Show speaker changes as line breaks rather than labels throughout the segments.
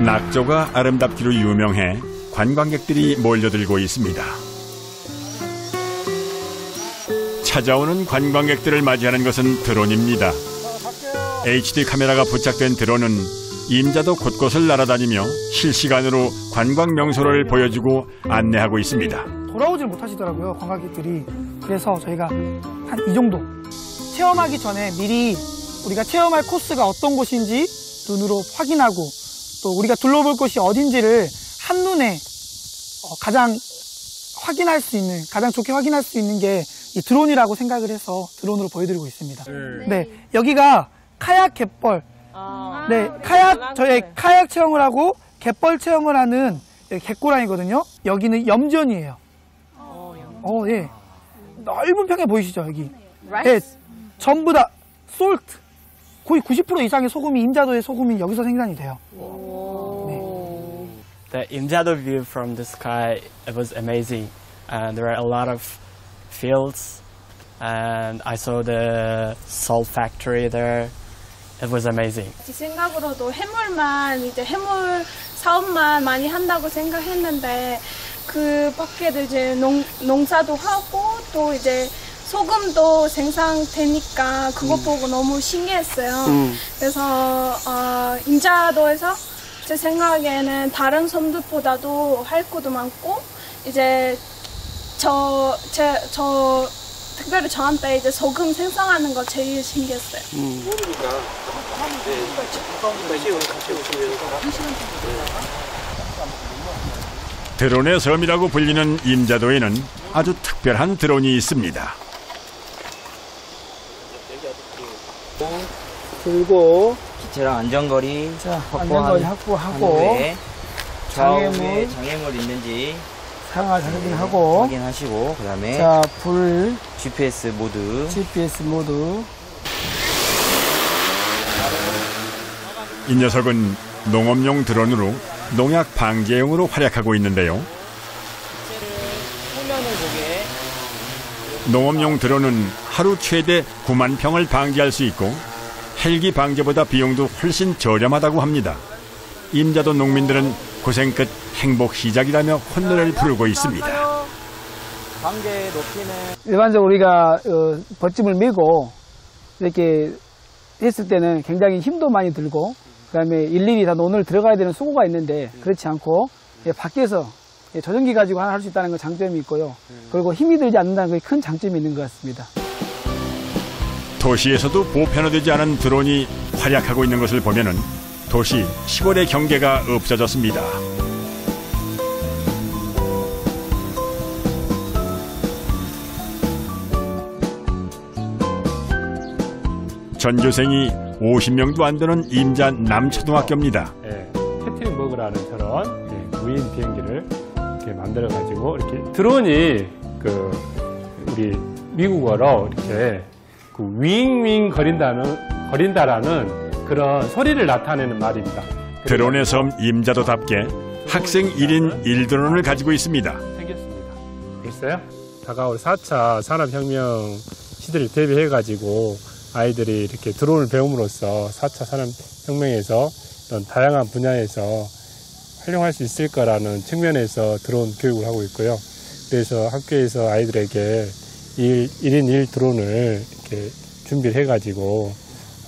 낙조가 아름답기로 유명해 관광객들이 몰려들고 있습니다. 찾아오는 관광객들을 맞이하는 것은 드론입니다. HD 카메라가 부착된 드론은 임자도 곳곳을 날아다니며 실시간으로 관광 명소를 보여주고 안내하고 있습니다.
돌아오질 못하시더라고요, 관광객들이. 그래서 저희가 한 이 정도 체험하기 전에 미리 우리가 체험할 코스가 어떤 곳인지 눈으로 확인하고 또 우리가 둘러볼 곳이 어딘지를 한눈에 가장 확인할 수 있는, 가장 좋게 확인할 수 있는 게 이 드론이라고 생각을 해서 드론으로 보여드리고 있습니다. 네, 여기가 카약 갯벌. 네, 저희 카약 체험을 하고 갯벌 체험을 하는 갯고랑이거든요. 여기는 염전이에요. 예. 넓은 평야 보이시죠, 여기? 네, 전부 다 솔트. 거의 90% 이상의 소금이, 임자도의 소금이 여기서 생산이 돼요.
The Imjado view from the sky, it was amazing. And there are a lot of fields, and I saw the salt factory there. It was amazing.
제 생각으로도 해물만 이제 해물 사업만 많이 한다고 생각했는데 그 밖에도 이제 농사도 하고 또 이제 소금도 생산되니까 그것 보고 너무 신기했어요. 그래서 임자도에서 제 생각에는 다른 섬들보다도 할 것도 많고 이제 특별히 저한테 이제 소금 생성하는 거 제일 신기했어요.
드론의 섬이라고 불리는 임자도에는 아주 특별한 드론이 있습니다.
들고
기체랑 안전거리
안전거리 확보하고
좌우에 장애물 있는지
상하 확인하고
확인하시고 그다음에
자, 불
GPS 모드
이 녀석은 농업용 드론으로 농약 방제용으로 활약하고 있는데요. 농업용 드론은 하루 최대 9만 평을 방제할 수 있고 헬기 방제보다 비용도 훨씬 저렴하다고 합니다. 임자도 농민들은 고생 끝 행복 시작이라며 콧노래를 부르고 있습니다.
방제 높이는
일반적으로 우리가 버팀을 메고 이렇게 했을 때는 굉장히 힘도 많이 들고 그다음에 일일이 다 논을 들어가야 되는 수고가 있는데 그렇지 않고 밖에서 조정기 가지고 하나 할 수 있다는 건 장점이 있고요. 그리고 힘이 들지 않는다는 게 큰 장점이 있는 것 같습니다.
도시에서도 보편화되지 않은 드론이 활약하고 있는 것을 보면은 도시, 시골의 경계가 없어졌습니다. 전교생이 50명도 안 되는 임자 남초등학교입니다.
캐트링버그라는 저런 무인 비행기를 이렇게 만들어가지고 이렇게 드론이 우리 미국어로 이렇게 윙윙 거린다라는 그런 소리를 나타내는 말입니다.
드론의 섬 임자도답게 학생 1인 1드론을 가지고 있습니다.
생겼습니다. 있어요? 다가올 4차 산업혁명 시대를 대비해가지고 아이들이 이렇게 드론을 배움으로써 4차 산업혁명에서 이런 다양한 분야에서 활용할 수 있을 거라는 측면에서 드론 교육을 하고 있고요. 그래서 학교에서 아이들에게 1인 1 드론을 이렇게 준비를 해가지고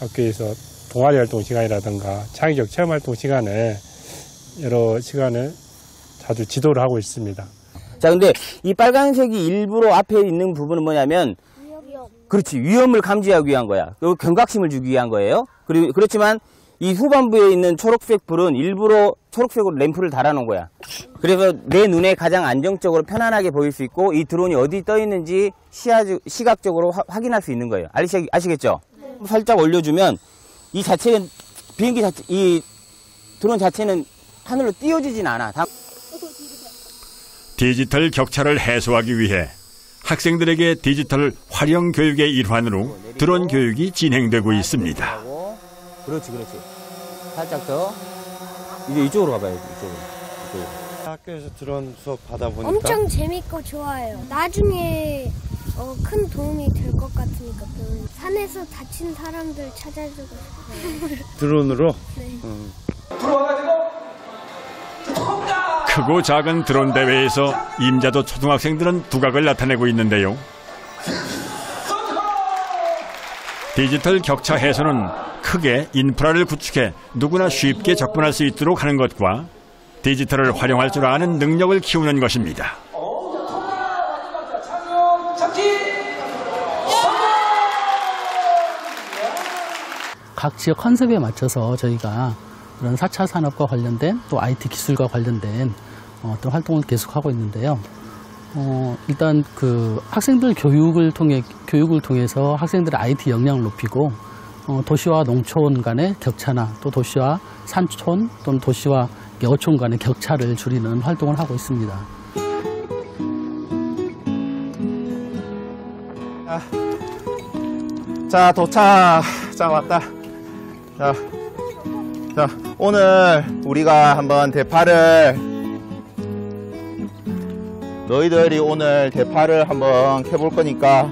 학교에서 동아리 활동 시간이라든가 창의적 체험 활동 시간에 여러 시간을 자주 지도를 하고 있습니다.
자, 근데 이 빨간색이 일부러 앞에 있는 부분은 뭐냐면 그렇지, 위험을 감지하기 위한 거야. 그리고 경각심을 주기 위한 거예요. 그렇지만 이 후반부에 있는 초록색 불은 일부러 초록색으로 램프를 달아놓은 거야. 그래서 내 눈에 가장 안정적으로 편안하게 보일 수 있고 이 드론이 어디 떠 있는지 시각적으로 확인할 수 있는 거예요. 아시겠죠? 네. 살짝 올려주면 이 자체는 비행기 자체, 이 드론 자체는 하늘로 띄워지진 않아.
디지털 격차를 해소하기 위해 학생들에게 디지털 활용 교육의 일환으로 드론 교육이 진행되고 있습니다.
그렇지. 살짝 더. 이제 이쪽으로 가봐요. 이쪽으로.
학교에서 드론 수업 받아보니까
엄청 재밌고 좋아요. 나중에 큰 도움이 될 것 같으니까 산에서 다친 사람들 찾아주고 싶어요.
드론으로?
네.
들어와가지고
크고 작은 드론 대회에서 임자도 초등학생들은 두각을 나타내고 있는데요. 디지털 격차 해소는 크게 인프라를 구축해 누구나 쉽게 접근할 수 있도록 하는 것과 디지털을 활용할 줄 아는 능력을 키우는 것입니다.
각 지역 컨셉에 맞춰서 저희가 그런 4차 산업과 관련된 또 IT 기술과 관련된 어떤 활동을 계속하고 있는데요. 일단 그 학생들 교육을 통해서 학생들의 IT 역량을 높이고 도시와 농촌 간의 격차나 또 도시와 산촌 또는 도시와 어촌 간의 격차를 줄이는 활동을 하고 있습니다.
자, 도착. 자, 왔다. 자, 오늘 우리가 한번 대파를 너희들이 오늘 대파를 한번 캐볼 거니까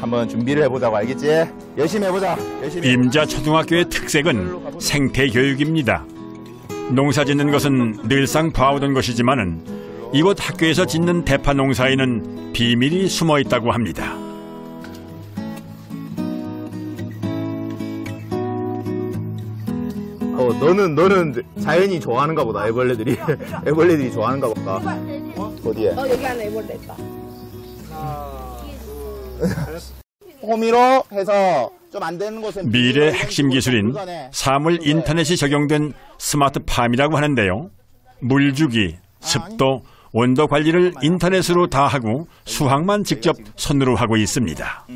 한번 준비를 해보자고, 알겠지? 열심히 해보자. 열심히.
임자 초등학교의 특색은 생태 교육입니다. 농사 짓는 것은 늘상 봐오던 것이지만은 이곳 학교에서 짓는 대파 농사에는 비밀이 숨어 있다고 합니다.
너는 자연이 좋아하는가 보다. 애벌레들이 애벌레들이 좋아하는가 보다. 어디에?
여기 안에 애벌레 있다.
호미로 해서 좀 안 되는 곳은
미래 핵심 기술인 사물 인터넷이 적용된 스마트팜이라고 하는데요. 물주기, 습도, 온도 관리를 인터넷으로 다 하고 수확만 직접 손으로 하고 있습니다.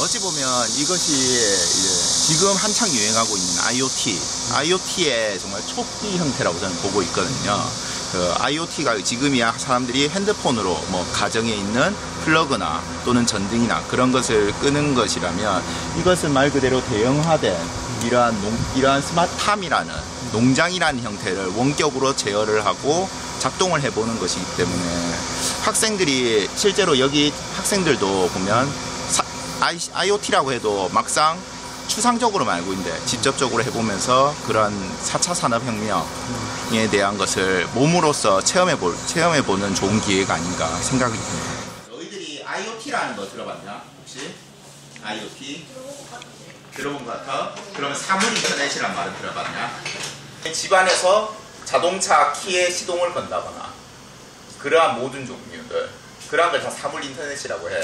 어찌 보면 이것이 지금 한창 유행하고 있는 IoT의 정말 초기 형태라고 저는 보고 있거든요. IoT가 지금이야 사람들이 핸드폰으로 뭐 가정에 있는 플러그나 또는 전등이나 그런 것을 끄는 것이라면 이것은 말 그대로 대형화된 이러한 스마트팜이라는 농장이라는 형태를 원격으로 제어를 하고 작동을 해보는 것이기 때문에 학생들이 실제로 여기 학생들도 보면 IoT라고 해도 막상 추상적으로만 알고 있는데 직접적으로 해보면서 그런 4차 산업혁명에 대한 것을 몸으로써 체험해보는 좋은 기회가 아닌가 생각이 듭니다. 너희들이 IoT라는 거 들어봤나? 혹시? IoT? 들어본 것 같아? 그러면 사물 인터넷이란 말은 들어봤냐? 집안에서 자동차 키에 시동을 건다거나 그러한 모든 종류들 그러한 걸 다 사물 인터넷이라고 해.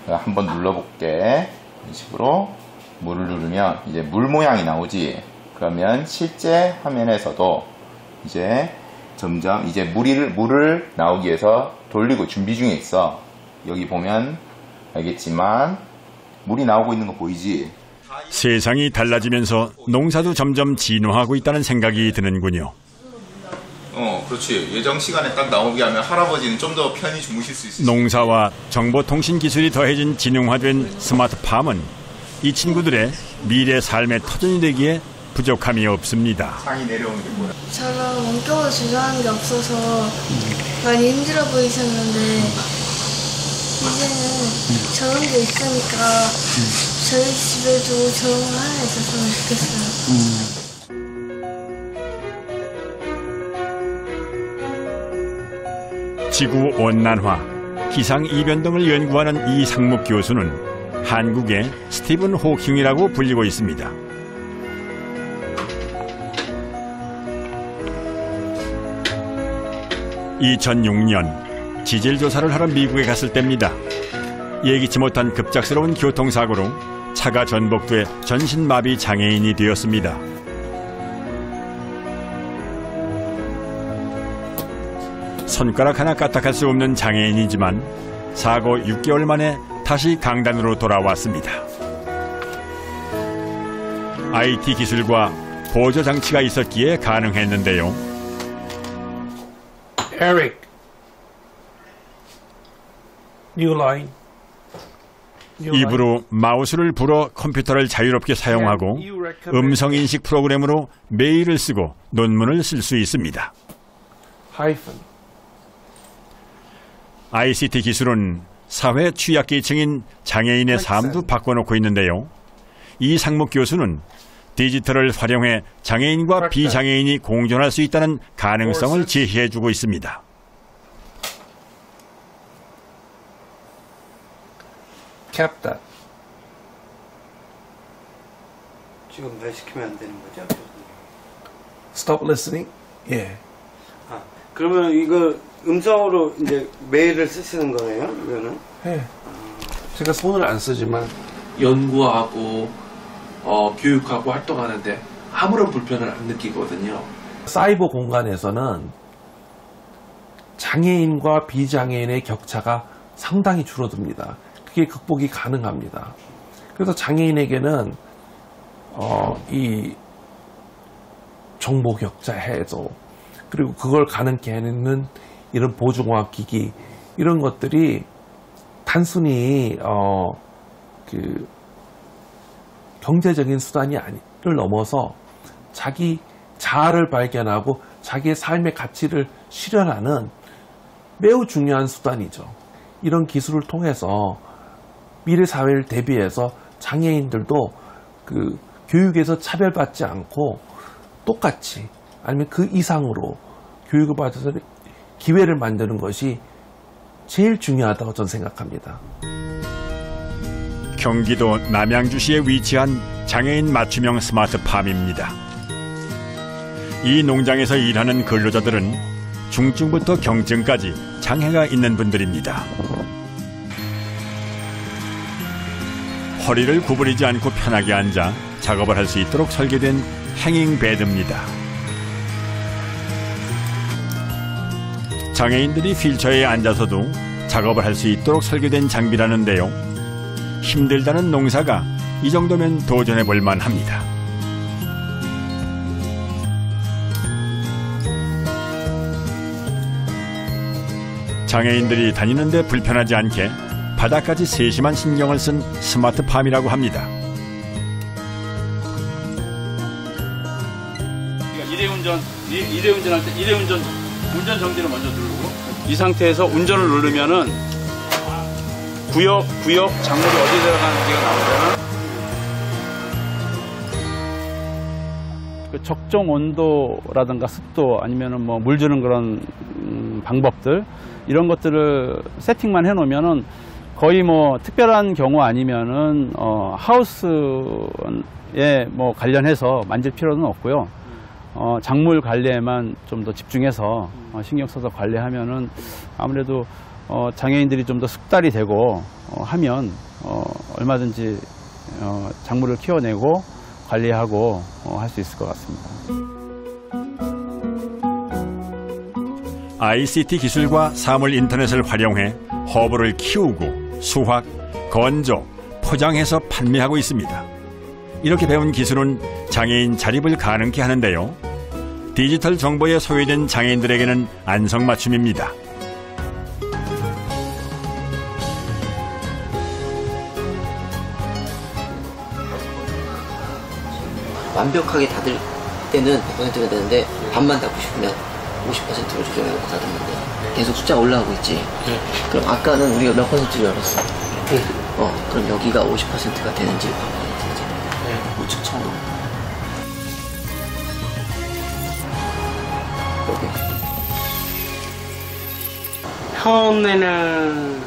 한번 눌러볼게. 이런 식으로 물을 누르면 이제 물 모양이 나오지. 그러면 실제 화면에서도 이제 점점 이제 물을 나오기 위해서 돌리고 준비 중에 있어. 여기 보면 알겠지만 물이 나오고 있는 거 보이지?
세상이 달라지면서 농사도 점점 진화하고 있다는 생각이 드는군요.
그렇지. 예정 시간에 딱 나오게 하면 할아버지는 좀 더 편히 주무실 수 있어요.
농사와 정보통신 기술이 더해진 지능화된 스마트팜은 이 친구들의 미래 삶의 터전이 되기에 부족함이 없습니다.
상이 내려오는 게 뭐야?
저는 원격으로 조정하는 게 없어서 많이 힘들어 보이셨는데 이제는 저런 게 있으니까 저희 집에도 저런 거 하나 있었으면 좋겠어요.
지구온난화, 기상이변 등을 연구하는 이상묵 교수는 한국의 스티븐 호킹이라고 불리고 있습니다. (2006년) 지질조사를 하러 미국에 갔을 때입니다. 예기치 못한 급작스러운 교통사고로 차가 전복돼 전신마비 장애인이 되었습니다. 손가락 하나 까딱할 수 없는 장애인이지만 사고 6개월 만에 다시 강단으로 돌아왔습니다. IT 기술과 보조장치가 있었기에 가능했는데요.
Eric, new line.
입으로 마우스를 불어 컴퓨터를 자유롭게 사용하고 음성인식 프로그램으로 메일을 쓰고 논문을 쓸 수 있습니다. ICT 기술은 사회 취약계층인 장애인의 삶도 바꿔놓고 있는데요. 이상묵 교수는 디지털을 활용해 장애인과 비장애인이 공존할 수 있다는 가능성을 제시해주고 있습니다.
Cap that.
지금 말 시키면 안 되는 거죠?
Stop listening? 예.
아, 그러면 이거 음성으로 이제 메일을 쓰시는 거네요? 이거는?
네. 제가 손을 안 쓰지만 연구하고 교육하고 활동하는데 아무런 불편을 안 느끼거든요. 사이버 공간에서는 장애인과 비장애인의 격차가 상당히 줄어듭니다. 그게 극복이 가능합니다. 그래서 장애인에게는 이 정보 격차 해소, 그리고 그걸 가능케 하는 이런 보조공학 기기, 이런 것들이 단순히 그 경제적인 수단이 아니를 넘어서 자기 자아를 발견하고 자기의 삶의 가치를 실현하는 매우 중요한 수단이죠. 이런 기술을 통해서 미래 사회를 대비해서 장애인들도 그 교육에서 차별받지 않고 똑같이 아니면 그 이상으로 교육을 받아서 기회를 만드는 것이 제일 중요하다고 저는 생각합니다.
경기도 남양주시에 위치한 장애인 맞춤형 스마트팜입니다. 이 농장에서 일하는 근로자들은 중증부터 경증까지 장애가 있는 분들입니다. 허리를 구부리지 않고 편하게 앉아 작업을 할 수 있도록 설계된 행잉 베드입니다. 장애인들이 휠체어에 앉아서도 작업을 할 수 있도록 설계된 장비라는데요. 힘들다는 농사가 이 정도면 도전해 볼 만합니다. 장애인들이 다니는데 불편하지 않게 바닥까지 세심한 신경을 쓴 스마트팜이라고 합니다.
일회운전할 때 운전 정지를 먼저 누르고 이 상태에서 운전을 누르면은 구역 작물이 어디 들어가는지가 나오잖아.
그 적정 온도라든가 습도 아니면은 뭐 물 주는 그런 방법들 이런 것들을 세팅만 해놓으면은 거의 뭐 특별한 경우 아니면은 하우스에 뭐 관련해서 만질 필요는 없고요. 작물 관리에만 좀 더 집중해서 신경 써서 관리하면은 아무래도 장애인들이 좀 더 숙달이 되고 하면 얼마든지 작물을 키워내고 관리하고 할 수 있을 것 같습니다.
ICT 기술과 사물 인터넷을 활용해 허브를 키우고 수확, 건조, 포장해서 판매하고 있습니다. 이렇게 배운 기술은 장애인 자립을 가능케 하는데요. 디지털 정보에 소외된 장애인들에게는 안성맞춤입니다.
완벽하게 닫을 때는 100%가 되는데 반만 닫고 싶으면 50%로 조정해서 닫으면 돼요. 계속 숫자가 올라가고 있지. 그럼 아까는 우리가 몇 퍼센트를 열었어? 그럼 여기가 50%가 되는지 봐봐야 되지. 우측 창으로.
처음에는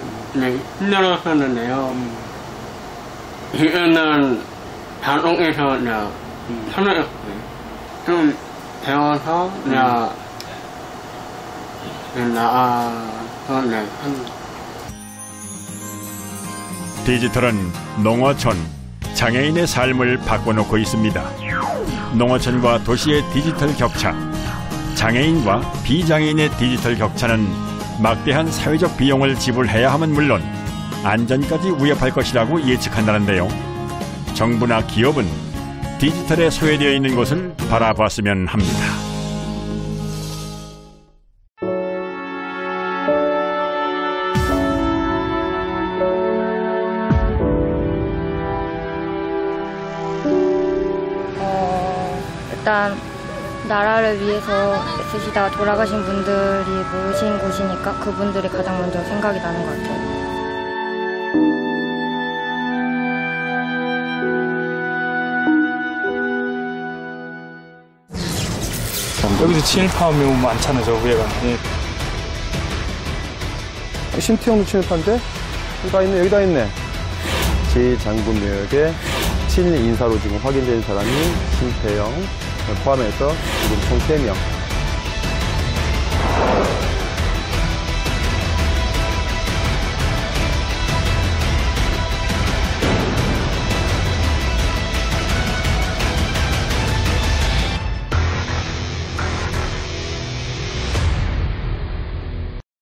힘들었었는데요. 이제는 자동에서 편해졌어요. 좀 배워서 나아서 합니다.
디지털은 농어촌, 장애인의 삶을 바꿔놓고 있습니다. 농어촌과 도시의 디지털 격차, 장애인과 비장애인의 디지털 격차는 막대한 사회적 비용을 지불해야 함은 물론 안전까지 위협할 것이라고 예측한다는데요. 정부나 기업은 디지털에 소외되어 있는 곳을 바라봤으면 합니다.
일단 나라를 위해서 애쓰시다가 돌아가신 분들이 모신 곳이니까 그분들이 가장 먼저 생각이 나는 것 같아요.
여기도 친일파 명 많잖아요, 저 위에가. 예.
신태영도 친일파인데? 여기다 있네. 제 장군묘역에 친일 인사로 지금 확인된 사람이 신태영 포함해서 지금 총 3명.